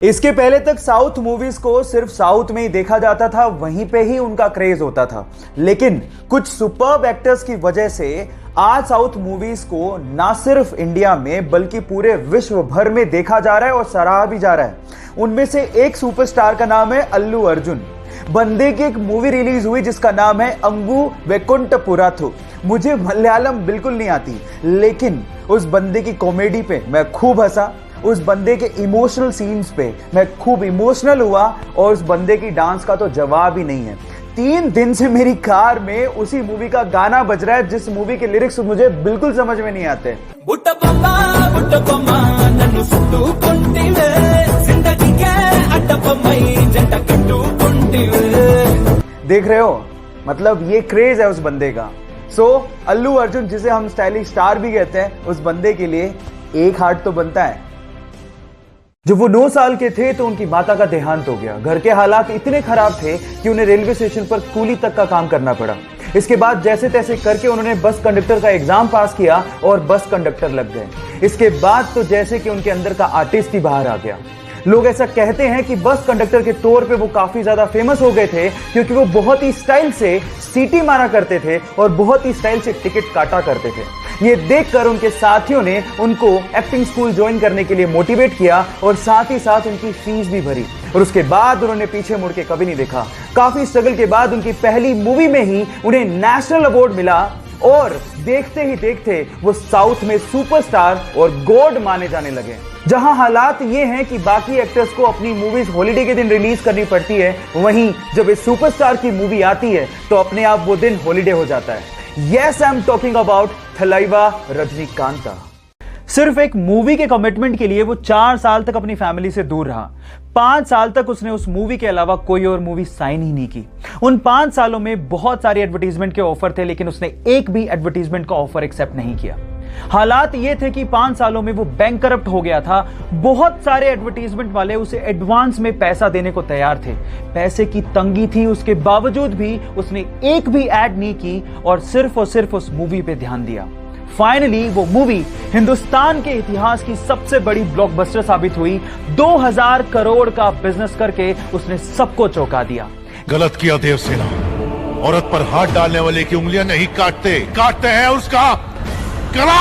इसके पहले तक साउथ मूवीज को सिर्फ साउथ में ही देखा जाता था, वहीं पे ही उनका क्रेज होता था। लेकिन कुछ सुपर्ब एक्टर्स की वजह से आज साउथ मूवीज को ना सिर्फ इंडिया में बल्कि पूरे विश्व भर में देखा जा रहा है और सराहा भी जा रहा है। उनमें से एक सुपरस्टार का नाम है अल्लू अर्जुन। बंदे की एक मूवी रिलीज हुई जिसका नाम है अंगू वैकुंठपुरथु। मुझे मलयालम बिल्कुल नहीं आती, लेकिन उस बंदे की कॉमेडी पे मैं खूब हंसा, उस बंदे के इमोशनल सीन्स पे मैं खूब इमोशनल हुआ और उस बंदे की डांस का तो जवाब ही नहीं है। 3 दिन से मेरी कार में उसी मूवी का गाना बज रहा है जिस मूवी के लिरिक्स मुझे बिल्कुल समझ में नहीं आते। देख रहे हो, मतलब ये क्रेज है उस बंदे का। अल्लू अर्जुन, जिसे हम स्टाइलिश स्टार भी कहते हैं, उस बंदे के लिए एक हार्ट तो बनता है। जब वो 9 साल के थे तो उनकी माता का देहांत हो गया। घर के हालात इतने खराब थे कि उन्हें रेलवे स्टेशन पर कूली तक का काम करना पड़ा। इसके बाद जैसे तैसे करके उन्होंने बस कंडक्टर का एग्जाम पास किया और बस कंडक्टर लग गए। इसके बाद तो जैसे कि उनके अंदर का आर्टिस्ट ही बाहर आ गया। लोग ऐसा कहते हैं कि बस कंडक्टर के तौर पे वो काफी ज्यादा फेमस हो गए थे क्योंकि वो बहुत ही स्टाइल से सीटी मारा करते थे और बहुत ही स्टाइल से टिकट काटा करते थे। ये देखकर उनके साथियों ने उनको एक्टिंग स्कूल ज्वाइन करने के लिए मोटिवेट किया और साथ ही साथ उनकी फीस भी भरी और उसके बाद उन्होंने पीछे मुड़ के कभी नहीं देखा। काफी स्ट्रगल के बाद उनकी पहली मूवी में ही उन्हें नेशनल अवार्ड मिला और देखते ही देखते वो साउथ में सुपरस्टार और गॉड माने जाने लगे। जहां हालात ये हैं कि बाकी एक्टर्स को अपनी मूवीज हॉलिडे के दिन रिलीज करनी पड़ती है, वहीं जब इस सुपरस्टार की मूवी आती है तो अपने आप वो दिन हॉलिडे हो जाता है। Yes, I'm talking about Thalaiva रजनीकांता। सिर्फ एक मूवी के कमिटमेंट के लिए वो 4 साल तक अपनी फैमिली से दूर रहा। 5 साल तक उसने उस मूवी के अलावा कोई और मूवी साइन ही नहीं की। उन 5 सालों में बहुत सारे एडवर्टीजमेंट के ऑफर थे, लेकिन उसने एक भी एडवर्टीजमेंट का ऑफर एक्सेप्ट नहीं किया। हालात ये थे कि 5 सालों में वो बैंकरप्ट हो गया था। बहुत सारे एडवर्टीजमेंट वाले उसे एडवांस में पैसा देने को तैयार थे। पैसे की तंगी थी, उसके बावजूद भी उसने एक भी एड नहीं की और सिर्फ उस मूवी पे ध्यान दिया। फाइनली वो मूवी हिंदुस्तान के इतिहास की सबसे बड़ी ब्लॉकबस्टर साबित हुई। 2000 करोड़ का बिजनेस करके उसने सबको चौंका दिया। गलत किया देवसेना, औरत पर हाथ डालने वाले की उंगलियां नहीं काटते हैं उसका गला।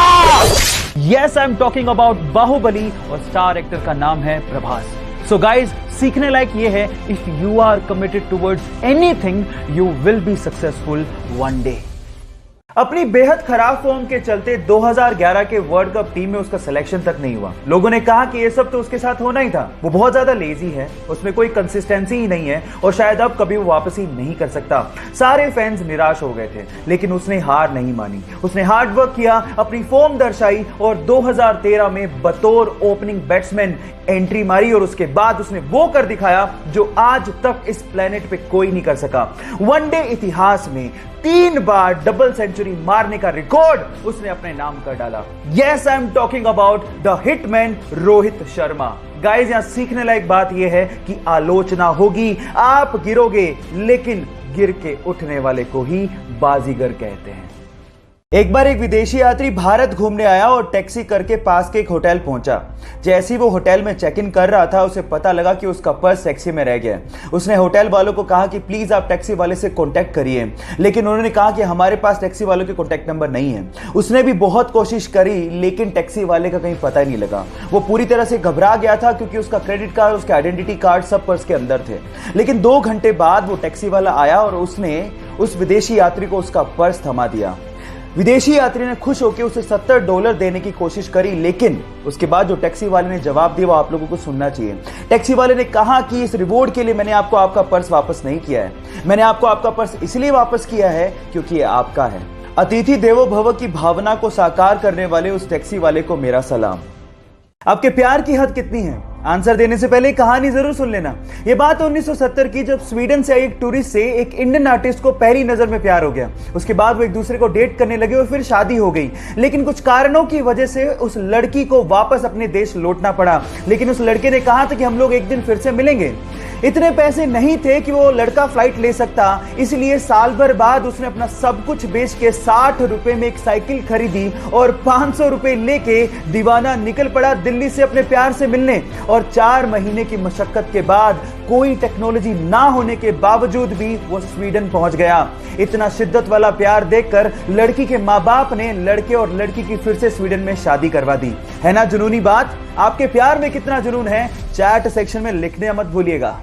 Yes, I'm talking about Baahubali और स्टार एक्टर का नाम है प्रभास। So guys, सीखने लायक ये है, if you are committed towards anything, you will be successful one day। अपनी बेहद खराब फॉर्म के चलते 2011 के वर्ल्ड कप टीम में उसका सिलेक्शन तक नहीं हुआ। लोगों ने कहा कि ये सब तो उसके साथ होना ही था, वो बहुत ज्यादा लेजी है, उसमें कोई कंसिस्टेंसी ही नहीं है और शायद अब कभी वो वापस ही नहीं कर सकता। सारे फैंस निराश हो गए थे, लेकिन उसने हार नहीं मानी। उसने हार्ड वर्क किया, अपनी फॉर्म दर्शाई और 2013 में बतौर ओपनिंग बैट्समैन एंट्री मारी और उसके बाद उसने वो कर दिखाया जो आज तक इस प्लेनेट पे कोई नहीं कर सका। वनडे इतिहास में 3 बार डबल सेंचुरी मारने का रिकॉर्ड उसने अपने नाम कर डाला। Yes, I am talking about the hitman Rohit Sharma. Guys, यहां सीखने लायक बात यह है कि आलोचना होगी, आप गिरोगे, लेकिन गिर के उठने वाले को ही बाजीगर कहते हैं। एक बार एक विदेशी यात्री भारत घूमने आया और टैक्सी करके पास के एक होटल पहुंचा। जैसे ही वो होटल में चेक इन कर रहा था, उसे पता लगा कि उसका पर्स टैक्सी में रह गया। उसने होटल वालों को कहा कि प्लीज आप टैक्सी वाले से कांटेक्ट करिए, लेकिन उन्होंने कहा कि हमारे पास टैक्सी वालों के कांटेक्ट नंबर नहीं है। उसने भी बहुत कोशिश करी, लेकिन टैक्सी वाले का कहीं पता ही नहीं लगा। वो पूरी तरह से घबरा गया था क्योंकि उसका क्रेडिट कार्ड, उसके आइडेंटिटी कार्ड सब पर्स के अंदर थे। लेकिन 2 घंटे बाद वो टैक्सी वाला आया और उसने उस विदेशी यात्री को उसका पर्स थमा दिया। विदेशी यात्री ने खुश होकर उसे $70 देने की कोशिश करी, लेकिन उसके बाद जो टैक्सी वाले ने जवाब दिया वो आप लोगों को सुनना चाहिए। टैक्सी वाले ने कहा कि इस रिवॉर्ड के लिए मैंने आपको आपका पर्स वापस नहीं किया है, मैंने आपको आपका पर्स इसलिए वापस किया है क्योंकि ये आपका है। अतिथि देवो भव की भावना को साकार करने वाले उस टैक्सी वाले को मेरा सलाम। आपके प्यार की हद कितनी है? आंसर देने से पहले कहानी जरूर सुन लेना। यह बात 1970 की, जब स्वीडन से एक टूरिस्ट से एक इंडियन आर्टिस्ट को पहली नजर में प्यार हो गया। उसके बाद वो एक दूसरे को डेट करने लगे और फिर शादी हो गई। लेकिन कुछ कारणों की वजह से उस लड़की को वापस अपने देश लौटना पड़ा। लेकिन उस लड़के ने कहा था कि हम लोग एक दिन फिर से मिलेंगे। इतने पैसे नहीं थे कि वो लड़का फ्लाइट ले सकता, इसलिए साल भर बाद उसने अपना सब कुछ बेच के 60 रुपए में एक साइकिल खरीदी और 500 रुपए लेके दीवाना निकल पड़ा दिल्ली से अपने प्यार से मिलने। और 4 महीने की मशक्कत के बाद, कोई टेक्नोलॉजी ना होने के बावजूद भी वो स्वीडन पहुंच गया। इतना शिद्दत वाला प्यार देखकर लड़की के मां बाप ने लड़के और लड़की की फिर से स्वीडन में शादी करवा दी। है ना जुनूनी बात? आपके प्यार में कितना जुनून है, चैट सेक्शन में लिखने मत भूलिएगा।